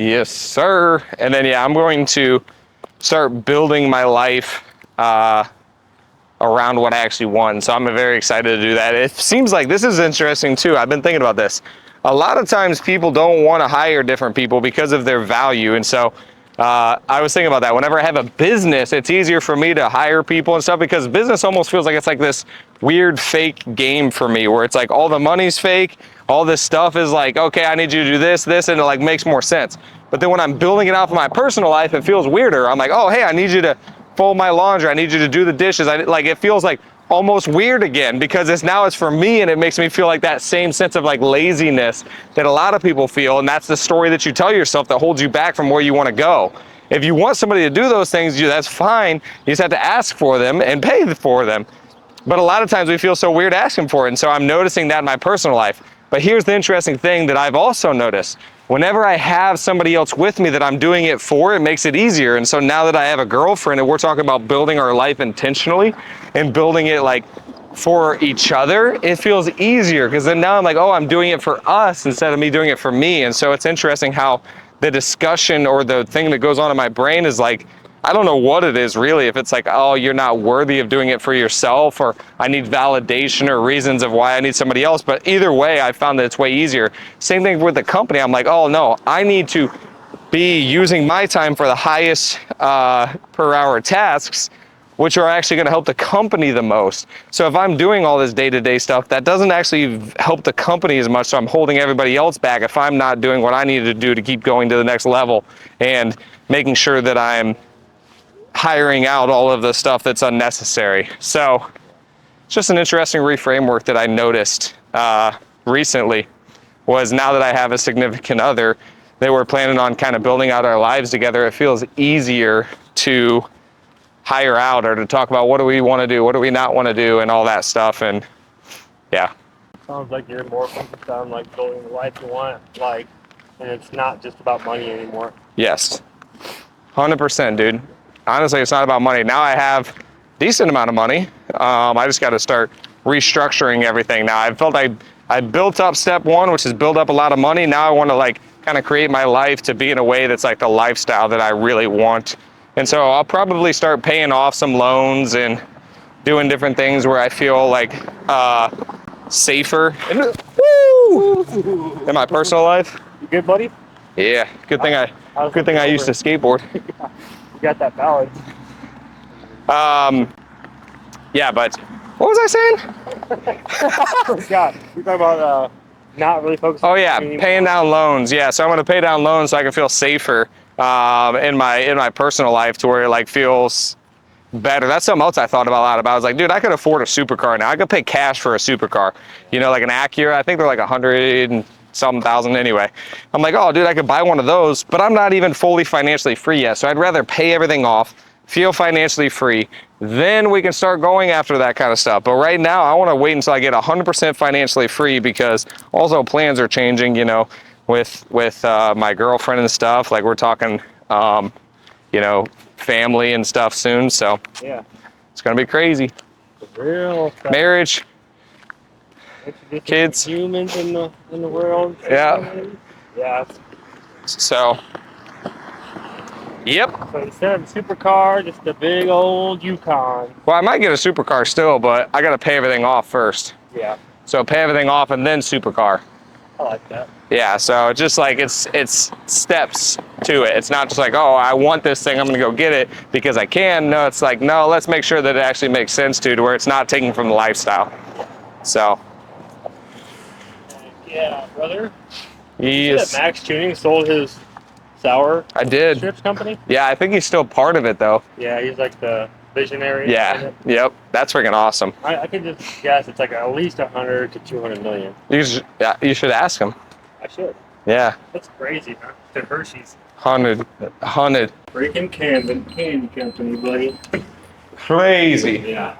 Yes, sir. And then, yeah, I'm going to start building my life around what I actually want. So I'm very excited to do that. It seems like this is interesting too. I've been thinking about this. A lot of times people don't want to hire different people because of their value. And so I was thinking about that. Whenever I have a business, it's easier for me to hire people and stuff because business almost feels like it's like this weird fake game for me where it's like all the money's fake, all this stuff is like, okay, I need you to do this, and it like makes more sense. But then when I'm building it out for my personal life, it feels weirder. I'm like, oh, hey, I need you to fold my laundry. I need you to do the dishes. Like it feels like almost weird again because it's for me, and it makes me feel like that same sense of like laziness that a lot of people feel, and that's the story that you tell yourself that holds you back from where you want to go. If you want somebody to do those things, that's fine. You just have to ask for them and pay for them. But a lot of times we feel so weird asking for it, and so I'm noticing that in my personal life. But here's the interesting thing that I've also noticed. Whenever I have somebody else with me that I'm doing it for, it makes it easier. And so now that I have a girlfriend and we're talking about building our life intentionally and building it like for each other, it feels easier because then now I'm like, oh, I'm doing it for us instead of me doing it for me. And so it's interesting how the discussion or the thing that goes on in my brain is like, I don't know what it is really, if it's like, oh, you're not worthy of doing it for yourself, or I need validation or reasons of why I need somebody else. But either way, I found that it's way easier. Same thing with the company. I'm like, oh no, I need to be using my time for the highest per hour tasks, which are actually going to help the company the most. So if I'm doing all this day-to-day stuff, that doesn't actually help the company as much. So I'm holding everybody else back if I'm not doing what I need to do to keep going to the next level and making sure that I'm hiring out all of the stuff that's unnecessary. So it's just an interesting reframework that I noticed recently was now that I have a significant other that we're planning on kind of building out our lives together, it feels easier to hire out or to talk about what do we want to do, what do we not want to do, and all that stuff. And yeah. Sounds like you're more focused on like building the life you want, like, and it's not just about money anymore. Yes, 100%, dude. Honestly, it's not about money. Now I have a decent amount of money. I just got to start restructuring everything now. I felt I built up step one, which is build up a lot of money. Now I want to like kind of create my life to be in a way that's like the lifestyle that I really want. And so I'll probably start paying off some loans and doing different things where I feel like safer in my personal life. You good, buddy? Yeah, good thing I used to skateboard. You got that balance. Yeah, but what was I saying? I forgot. You're talking about not really focusing. Oh yeah, paying down loans. Yeah, so I'm gonna pay down loans so I can feel safer in my personal life to where it like feels better. That's something else I thought about a lot about. I was like, dude, I could afford a supercar now. I could pay cash for a supercar. You know, like an Acura. I think they're like 100 and some thousand anyway. I'm like, oh, dude, I could buy one of those, but I'm not even fully financially free yet. So I'd rather pay everything off, feel financially free, then we can start going after that kind of stuff. But right now, I want to wait until I get 100% financially free because also plans are changing, you know, with my girlfriend and stuff. Like we're talking, you know, family and stuff soon. So yeah, it's going to be crazy. Real marriage. Kids, humans in the world. Yeah. Yeah. So. Yep. So instead of a supercar, just a big old Yukon. Well, I might get a supercar still, but I got to pay everything off first. Yeah. So pay everything off and then supercar. I like that. Yeah. So it's just like it's steps to it. It's not just like, oh, I want this thing, I'm gonna go get it because I can. No, it's like, no, let's make sure that it actually makes sense to where it's not taking from the lifestyle. So. Yeah, brother. Yes. Max Tuning sold his sour strips company. Yeah, I think he's still part of it though. Yeah, he's like the visionary. Yeah. Yep. That's freaking awesome. I can just guess it's like at least 100 to 200 million. You should ask him. I should. Yeah. That's crazy, huh? To Hershey's. 100. Breaking candy company, buddy. Crazy. Yeah.